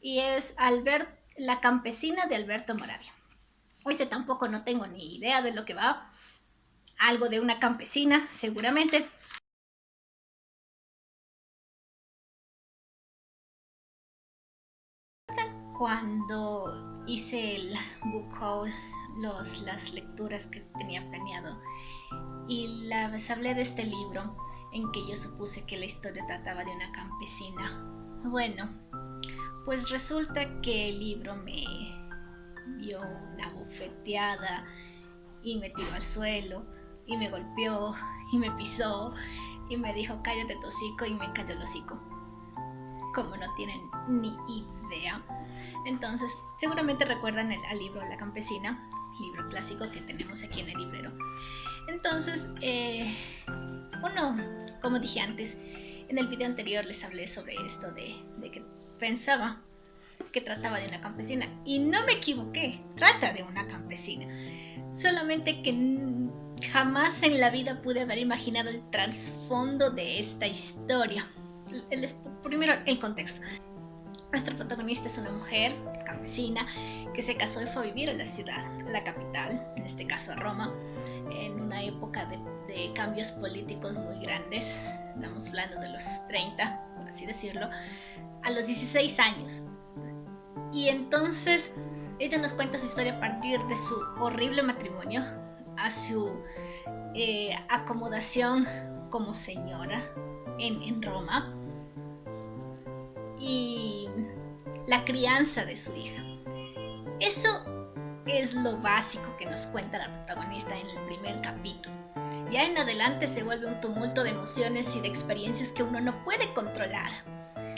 y es La campesina de Alberto Moravia. Tampoco no tengo ni idea de lo que va. Algo de una campesina, seguramente. Cuando hice el book haul, las lecturas que tenía planeado, y les hablé de este libro en que yo supuse que la historia trataba de una campesina. Bueno, pues resulta que el libro me dio una bofeteada y me tiró al suelo y me golpeó y me pisó y me dijo cállate tu hocico, y me cayó el hocico, como no tienen ni idea. Entonces seguramente recuerdan al libro La campesina, libro clásico que tenemos aquí en el librero. Entonces uno, como dije antes, en el video anterior les hablé sobre esto de que pensaba que trataba de una campesina, y no me equivoqué, trata de una campesina, solamente que jamás en la vida pude haber imaginado el trasfondo de esta historia. Primero, el contexto. Nuestra protagonista es una mujer campesina que se casó y fue a vivir a la ciudad, a la capital, en este caso a Roma, en una época de cambios políticos muy grandes. Estamos hablando de los 30, por así decirlo, a los 16 años. Y entonces ella nos cuenta su historia a partir de su horrible matrimonio, a su acomodación como señora en Roma, y la crianza de su hija. Eso es lo básico que nos cuenta la protagonista en el primer capítulo. Ya en adelante se vuelve un tumulto de emociones y de experiencias que uno no puede controlar,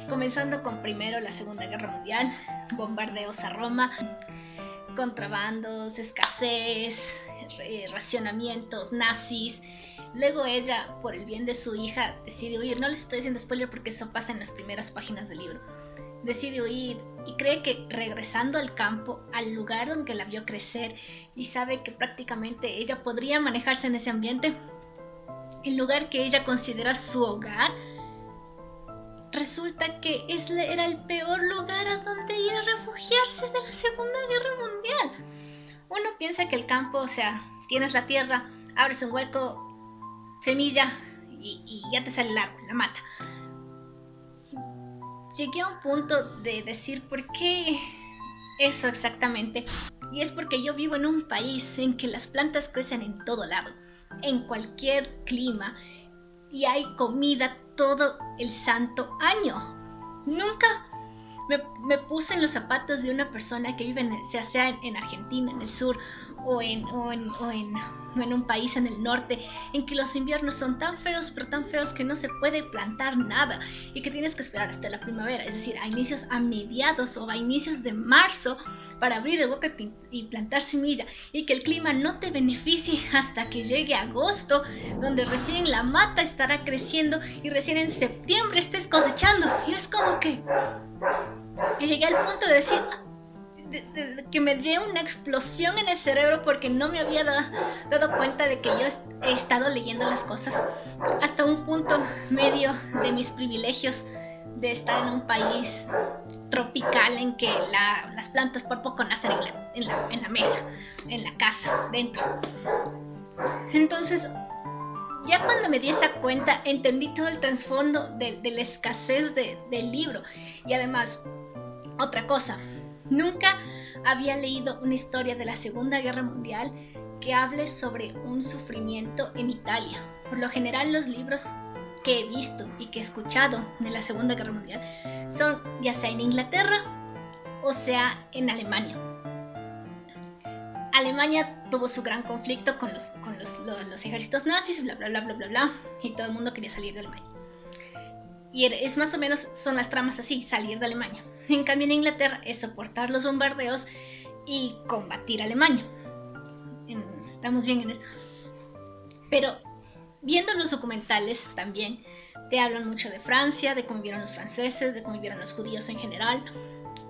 comenzando con primero la Segunda Guerra Mundial, bombardeos a Roma, contrabandos, escasez, racionamientos, nazis. Luego ella, por el bien de su hija, decide huir. No les estoy diciendo spoiler porque eso pasa en las primeras páginas del libro. Decide huir y cree que regresando al campo, al lugar donde la vio crecer, y sabe que prácticamente ella podría manejarse en ese ambiente, el lugar que ella considera su hogar, resulta que era el peor lugar a donde ir a refugiarse de la Segunda Guerra Mundial. Uno piensa que el campo, o sea, tienes la tierra, abres un hueco, semilla y ya te sale el árbol, la mata. Llegué a un punto de decir ¿por qué eso exactamente? Y es porque yo vivo en un país en que las plantas crecen en todo lado, en cualquier clima, y hay comida todo el santo año. Nunca me puse en los zapatos de una persona que vive ya sea en Argentina, en el sur, o en un país en el norte, en que los inviernos son tan feos, pero tan feos que no se puede plantar nada y que tienes que esperar hasta la primavera, es decir, a mediados o a inicios de marzo para abrir el hueco y plantar semilla, y que el clima no te beneficie hasta que llegue agosto, donde recién la mata estará creciendo y recién en septiembre estés cosechando. Y es como que llegué al punto de decir que me dio una explosión en el cerebro porque no me había dado cuenta de que yo he estado leyendo las cosas hasta un punto medio de mis privilegios de estar en un país tropical en que las plantas por poco nacen en la mesa, en la casa, dentro. Entonces, ya cuando me di esa cuenta, entendí todo el trasfondo de la escasez del libro. Y además, otra cosa, nunca había leído una historia de la Segunda Guerra Mundial que hable sobre un sufrimiento en Italia. Por lo general, los libros que he visto y que he escuchado de la Segunda Guerra Mundial son ya sea en Inglaterra o sea en Alemania. Alemania tuvo su gran conflicto con los ejércitos nazis, bla bla bla bla bla bla, y todo el mundo quería salir de Alemania. Y es más o menos, son las tramas así, salir de Alemania. En cambio en Inglaterra es soportar los bombardeos y combatir a Alemania. Estamos bien en eso. Pero viendo los documentales también te hablan mucho de Francia, de cómo vivieron los franceses, de cómo vivieron los judíos en general.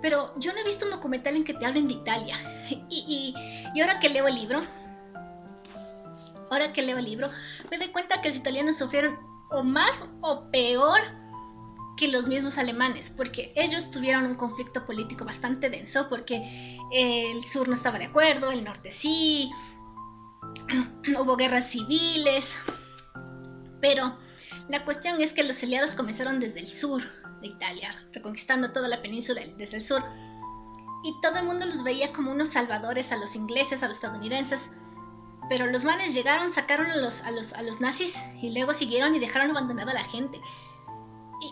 Pero yo no he visto un documental en que te hablen de Italia. Y ahora que leo el libro, me doy cuenta que los italianos sufrieron o más o peor que los mismos alemanes, porque ellos tuvieron un conflicto político bastante denso, porque el sur no estaba de acuerdo, el norte sí, hubo guerras civiles, pero la cuestión es que los aliados comenzaron desde el sur de Italia, reconquistando toda la península desde el sur, y todo el mundo los veía como unos salvadores a los ingleses, a los estadounidenses, pero los manes llegaron, sacaron a los nazis y luego siguieron y dejaron abandonada a la gente.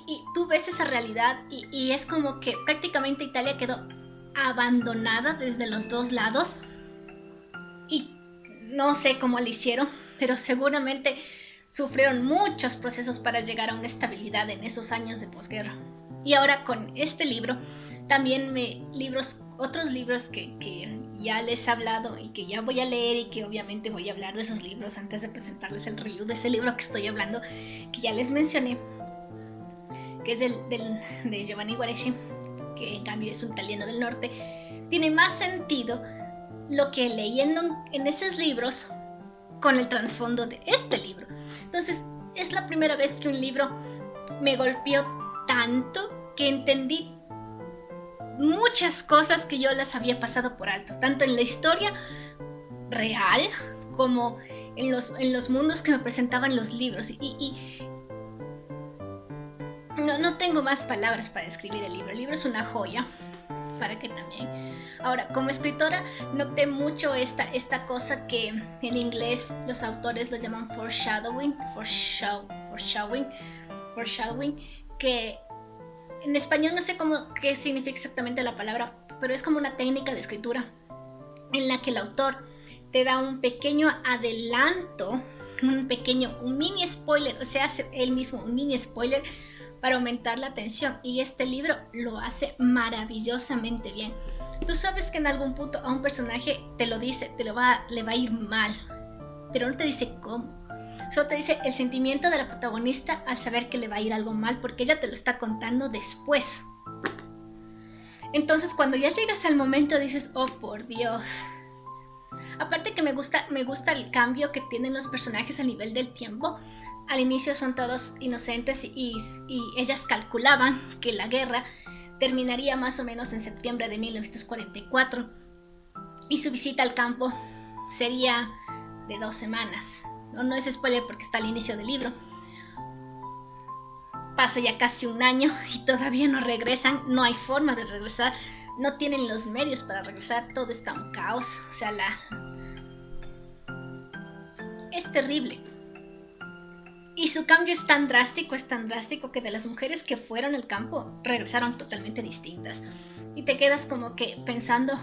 Y tú ves esa realidad y es como que prácticamente Italia quedó abandonada desde los dos lados, y no sé cómo lo hicieron, pero seguramente sufrieron muchos procesos para llegar a una estabilidad en esos años de posguerra. Y ahora con este libro, también otros libros que ya les he hablado y que ya voy a leer, y que obviamente voy a hablar de esos libros antes de presentarles el review de ese libro que estoy hablando, que ya les mencioné, que es de Giovanni Guareschi, que en cambio es un italiano del norte. Tiene más sentido lo que leyendo en esos libros con el trasfondo de este libro. Entonces es la primera vez que un libro me golpeó tanto que entendí muchas cosas que yo las había pasado por alto, tanto en la historia real como en los mundos que me presentaban los libros. Y no tengo más palabras para describir el libro. El libro es una joya, para que también. Ahora, como escritora, noté mucho esta cosa que en inglés los autores lo llaman foreshadowing, que en español no sé qué significa exactamente la palabra, pero es como una técnica de escritura en la que el autor te da un pequeño adelanto, un mini spoiler, o sea, hace él mismo un mini spoiler para aumentar la tensión, y este libro lo hace maravillosamente bien. Tú sabes que en algún punto a un personaje te lo dice, le va a ir mal, pero no te dice cómo. Solo te dice el sentimiento de la protagonista al saber que le va a ir algo mal, porque ella te lo está contando después. Entonces cuando ya llegas al momento dices, oh por Dios. Aparte que me gusta el cambio que tienen los personajes a nivel del tiempo. Al inicio son todos inocentes y ellas calculaban que la guerra terminaría más o menos en septiembre de 1944 y su visita al campo sería de 2 semanas. No es spoiler porque está al inicio del libro. Pasa ya casi un año y todavía no regresan, no hay forma de regresar, no tienen los medios para regresar, todo está un caos, o sea, es terrible. Y su cambio es tan drástico que de las mujeres que fueron al campo regresaron totalmente distintas. Y te quedas como que pensando,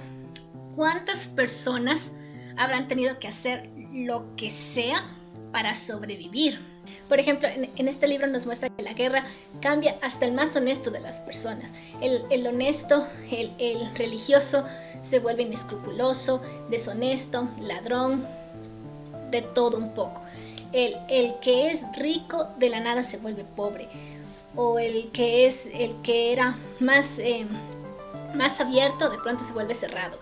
¿cuántas personas habrán tenido que hacer lo que sea para sobrevivir? Por ejemplo, en este libro nos muestra que la guerra cambia hasta el más honesto de las personas. El honesto, el religioso se vuelve inescrupuloso, deshonesto, ladrón, de todo un poco. El que es rico de la nada se vuelve pobre, o el que era más abierto de pronto se vuelve cerrado.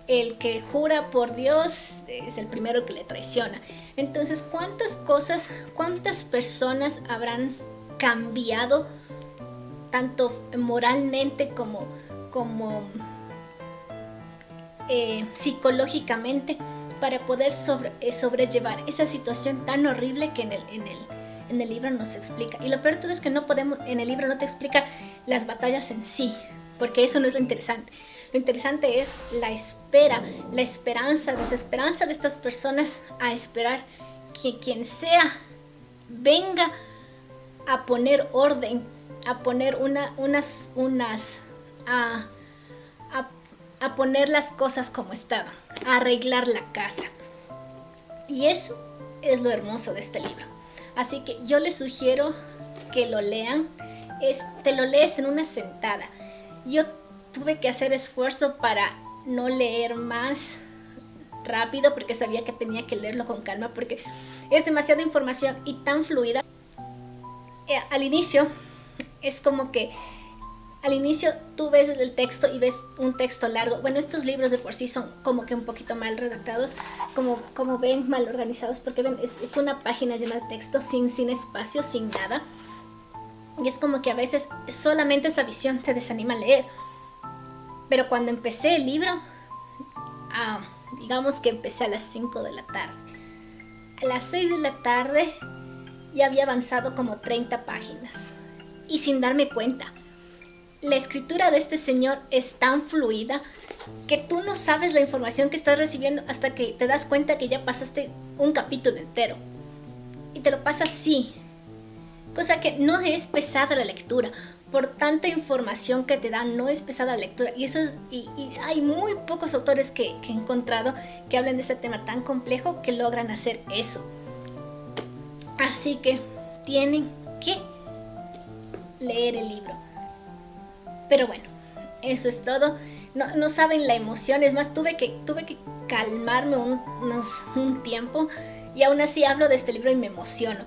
El que jura por Dios es el primero que le traiciona. Entonces, cuántas personas habrán cambiado tanto moralmente como psicológicamente para poder sobrellevar esa situación tan horrible que en el libro nos explica. Y lo peor de todo es que en el libro no te explica las batallas en sí, porque eso no es lo interesante. Lo interesante es la espera, la esperanza, desesperanza de estas personas a esperar que quien sea venga a poner orden, a poner a poner las cosas como estaban, a arreglar la casa. Y eso es lo hermoso de este libro. Así que yo les sugiero que lo lean. Te lo lees en una sentada. Yo tuve que hacer esfuerzo para no leer más rápido porque sabía que tenía que leerlo con calma porque es demasiada información y tan fluida. Al inicio es como que al inicio tú ves el texto y ves un texto largo. Bueno, estos libros de por sí son como que un poquito mal redactados, como ven, mal organizados, porque ven, es una página llena de texto, sin espacio, sin nada. Y es como que a veces solamente esa visión te desanima a leer. Pero cuando empecé el libro, digamos que empecé a las 5 de la tarde. A las 6 de la tarde ya había avanzado como 30 páginas. Y sin darme cuenta. La escritura de este señor es tan fluida que tú no sabes la información que estás recibiendo hasta que te das cuenta que ya pasaste un capítulo entero. Y te lo pasa así. Cosa que no es pesada la lectura. Por tanta información que te dan, no es pesada la lectura. Y eso es, y hay muy pocos autores que he encontrado que hablen de este tema tan complejo que logran hacer eso. Así que tienen que leer el libro. Pero bueno, eso es todo. No saben la emoción. Es más, tuve que calmarme un tiempo. Y aún así hablo de este libro y me emociono.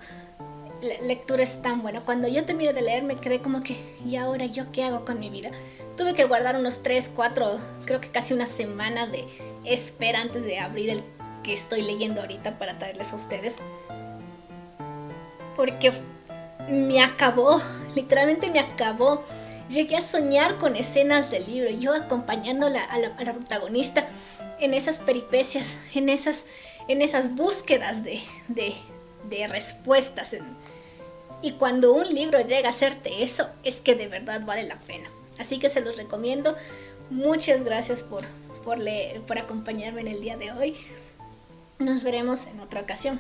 La lectura es tan buena. Cuando yo terminé de leer me quedé como que, ¿y ahora yo qué hago con mi vida? Tuve que guardar unos 3, 4, creo que casi una semana de espera antes de abrir el que estoy leyendo ahorita para traerles a ustedes. Porque me acabó, literalmente me acabó. Llegué a soñar con escenas del libro, yo acompañando a la protagonista en esas peripecias, en esas búsquedas de respuestas. Y cuando un libro llega a hacerte eso, es que de verdad vale la pena. Así que se los recomiendo. Muchas gracias por acompañarme en el día de hoy. Nos veremos en otra ocasión.